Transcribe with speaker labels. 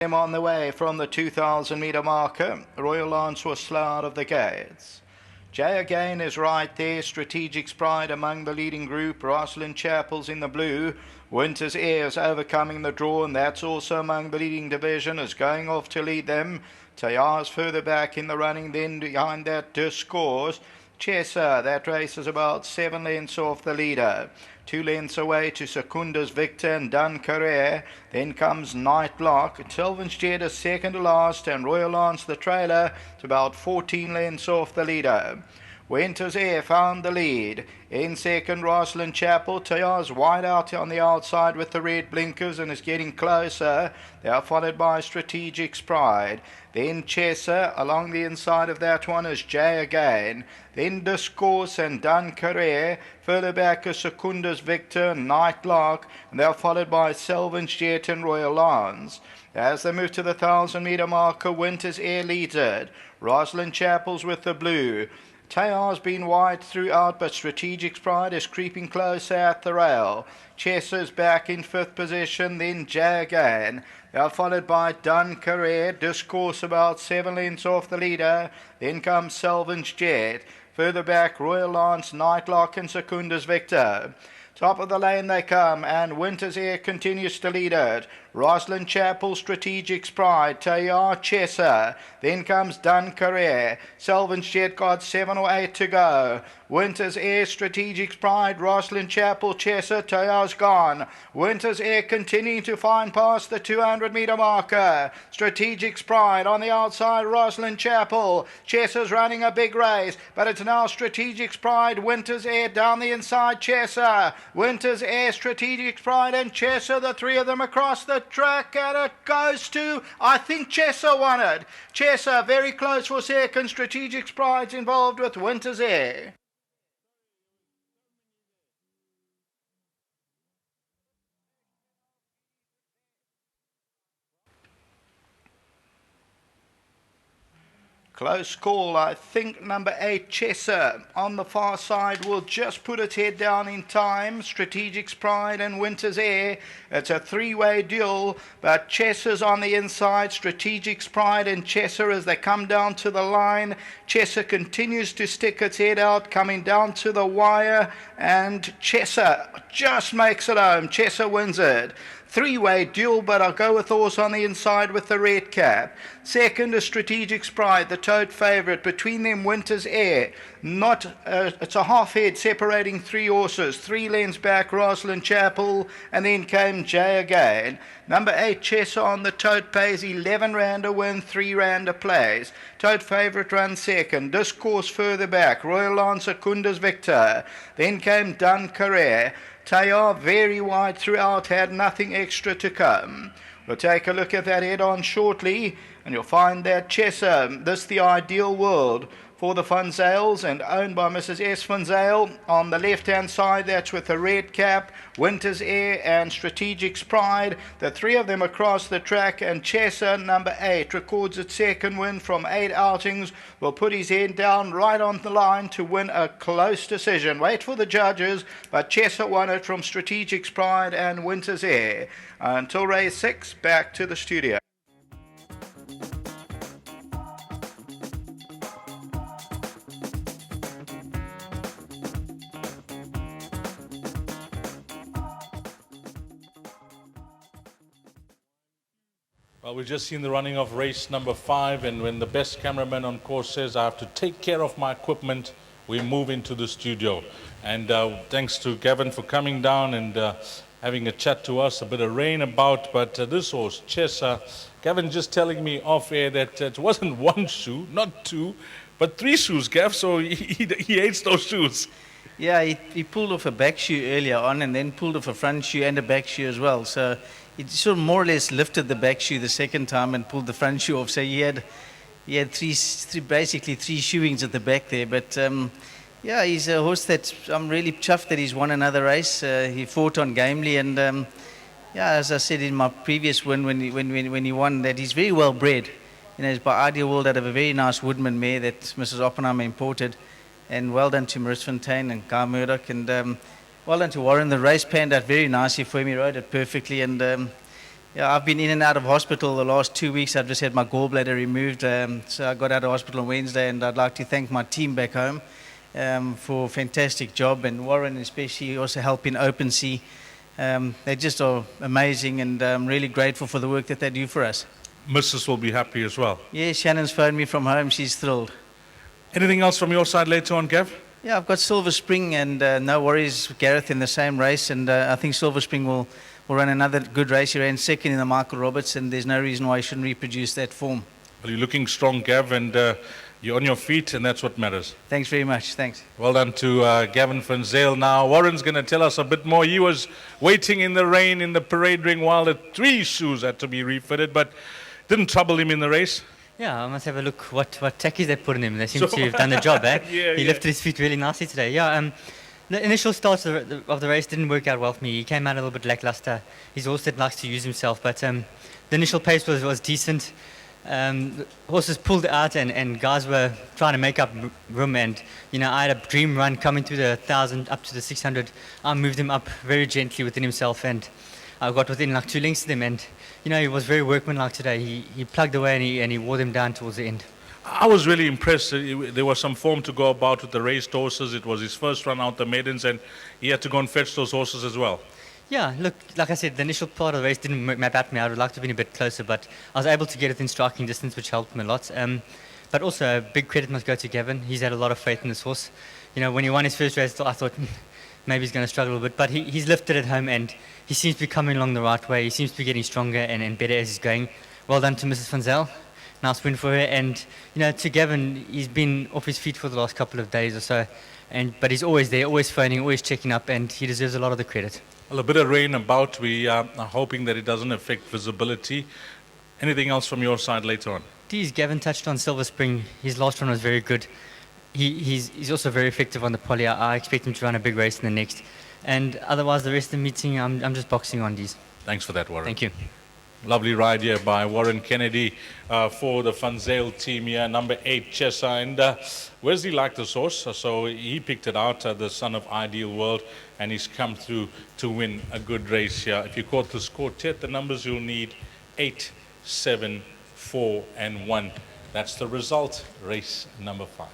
Speaker 1: Them on the way from the 2,000 metre marker. Royal Lance was slow out of the gates. Jay again is right there. Strategic's Pride among the leading group. Rosalind Chapel's in the blue. Winter's Air is overcoming the draw, and that's also among the leading division, is going off to lead them. Tayar's further back in the running, then behind that Discourse. CHESA, that race is about 7 lengths off the leader. 2 lengths away to Secunda's Victor and Duncarere. Then comes Nightlock. Sylvan's Jet is second to last, and Royal Lance, the trailer, is about 14 lengths off the leader. Winter's Air found the lead. In second, Rosalind Chapel. Tayar's wide out on the outside with the red blinkers and is getting closer. They are followed by Strategic's Pride. Then CHESA. Along the inside of that one is Jay again. Then Discourse and Duncarere. Further back is Secunda's Victor and Nightlock. And they are followed by Sylvan's Jet and Royal Lance. As they move to the 1,000 metre marker, Winter's Air leads it. Rosalind Chapel's with the blue. Tayar's been wide throughout, but Strategic's Pride is creeping closer at the rail. CHESA's back in 5th position, then Jay again. They are followed by Duncarere. Discourse about 7 lengths off the leader. Then comes Sylvan's Jet. Further back, Royal Lance, Nightlock and Secunda's Victor. Top of the lane they come, and Winter's Air continues to lead it. Rosalind Chapel, Strategic's Pride, Tayar, CHESA. Then comes Duncarere. Sylvan's Jet got 7 or 8 to go. Winter's Air, Strategic's Pride, Rosalind Chapel, CHESA. Tayar's gone. Winter's Air continuing to find past the 200 metre marker. Strategic's Pride on the outside, Rosalind Chapel. CHESA's running a big race, but it's now Strategic's Pride, Winter's Air down the inside, CHESA. Winter's Air, Strategic's Pride and CHESA, the three of them across the track, and it goes to, I think CHESA won it. CHESA very close for second. Strategic's Pride's involved with Winter's Air. Close call. I think number 8, CHESA, on the far side will just put its head down in time. Strategic's Pride and Winter's Air. It's a 3-way duel, but CHESA's on the inside. Strategic's Pride and CHESA as they come down to the line. CHESA continues to stick its head out, coming down to the wire, and CHESA just makes it home. CHESA wins it. 3-way duel, but I'll go with horse on the inside with the red cap. Second is Strategic's Pride, the tote favourite. Between them, Winter's Air. It's a half head separating 3 horses. 3 lengths back, Rosalind Chapel, and then came Jay again. Number 8, CHESA on the tote pays 11 rand a win, 3 rand a place. Tote favourite runs second. Discourse further back. Royal Lance, Secunda's Victor. Then came Duncarere. Tayar very wide throughout, had nothing extra to come. We'll take a look at that head-on shortly, and you'll find that CHESA, this the ideal world for the Funzales, and owned by Mrs. S. Funzale. On the left-hand side, that's with the red cap, Winter's Air and Strategic's Pride. The 3 of them across the track, and CHESA, number 8, records its second win from 8 outings. Will put his head down right on the line to win a close decision. Wait for the judges, but CHESA won it from Strategic's Pride and Winter's Air. Until race 6, back to the studio.
Speaker 2: Well, we've just seen the running of race number 5, and when the best cameraman on course says I have to take care of my equipment, we move into the studio. And thanks to Gavin for coming down and having a chat to us. A bit of rain about, but this horse, CHESA, Gavin just telling me off air that it wasn't 1 shoe, not 2, but 3 shoes, Gav, so he hates those shoes.
Speaker 3: Yeah, he pulled off a back shoe earlier on and then pulled off a front shoe and a back shoe as well. So he sort of more or less lifted the back shoe the second time and pulled the front shoe off. So he had basically 3 shoeings at the back there. But yeah, he's a horse that I'm really chuffed that he's won another race. He fought on gamely, and yeah, as I said in my previous win when he won, that he's very well bred. You know, he's by Ideal World out of a very nice Woodman mare that Mrs. Oppenheimer imported. And well done to Maurice Fontaine and Guy Murdoch, and well done to Warren. The race panned out very nicely for him. He rode it perfectly, and Yeah, I've been in and out of hospital the last 2 weeks. I've just had my gallbladder removed. So I got out of hospital on Wednesday, and I'd like to thank my team back home for a fantastic job, and Warren especially also helping OpenSea. They just are amazing, and I'm really grateful for the work that they do for us.
Speaker 2: Mrs. will be happy as well.
Speaker 3: Yeah, Shannon's phoned me from home. She's thrilled.
Speaker 2: Anything else from your side later on, Gav?
Speaker 3: Yeah, I've got Silver Spring, and no worries, Gareth in the same race, and I think Silver Spring will run another good race. He ran second in the Michael Roberts, and there's no reason why he shouldn't reproduce that form.
Speaker 2: Well, you're looking strong, Gav, and you're on your feet, and that's what matters.
Speaker 3: Thanks very much. Thanks.
Speaker 2: Well done to Gavin van Zyl. Now, Warren's going to tell us a bit more. He was waiting in the rain in the parade ring while the 3 shoes had to be refitted, but didn't trouble him in the race.
Speaker 4: Yeah, I must have a look what tackies they put in him. They seem to have done the job, eh? He lifted his feet really nicely today. Yeah, the initial starts of the race didn't work out well for me. He came out a little bit lackluster. He's a horse that likes to use himself, but the initial pace was decent. The horses pulled out, and guys were trying to make up room. And I had a dream run coming through the 1,000 up to the 600. I moved him up very gently within himself, and I got within like 2 lengths of him. And he was very workmanlike today. He plugged away, and he wore them down towards the end.
Speaker 2: I was really impressed. There was some form to go about with the raced horses. It was his first run out the maidens, and he had to go and fetch those horses as well.
Speaker 4: Yeah, look, like I said, the initial part of the race didn't map out for me. I would like to have been a bit closer, but I was able to get it in striking distance, which helped him a lot. But also, a big credit must go to Gavin. He's had a lot of faith in this horse. When he won his first race, I thought maybe he's going to struggle a little bit, but he's lifted it home, and he seems to be coming along the right way. He seems to be getting stronger and better as he's going. Well done to Mrs. van Zyl. Nice win for her. And, to Gavin, he's been off his feet for the last couple of days or so, but he's always there, always phoning, always checking up, and he deserves a lot of the credit.
Speaker 2: Well, a bit of rain about. We are hoping that it doesn't affect visibility. Anything else from your side later on?
Speaker 4: Gavin touched on Silver Spring. His last run was very good. He's also very effective on the poly. I expect him to run a big race in the next. And otherwise, the rest of the meeting, I'm just boxing on these.
Speaker 2: Thanks for that, Warren.
Speaker 4: Thank you.
Speaker 2: Lovely ride here by Warren Kennedy for the Van Zyl team here, number 8, CHESA. And Wesley liked this horse, so he picked it out, the son of Ideal World, and he's come through to win a good race here. If you caught this quartet, the numbers you'll need 8, 7, 4, and 1. That's the result, race number 5.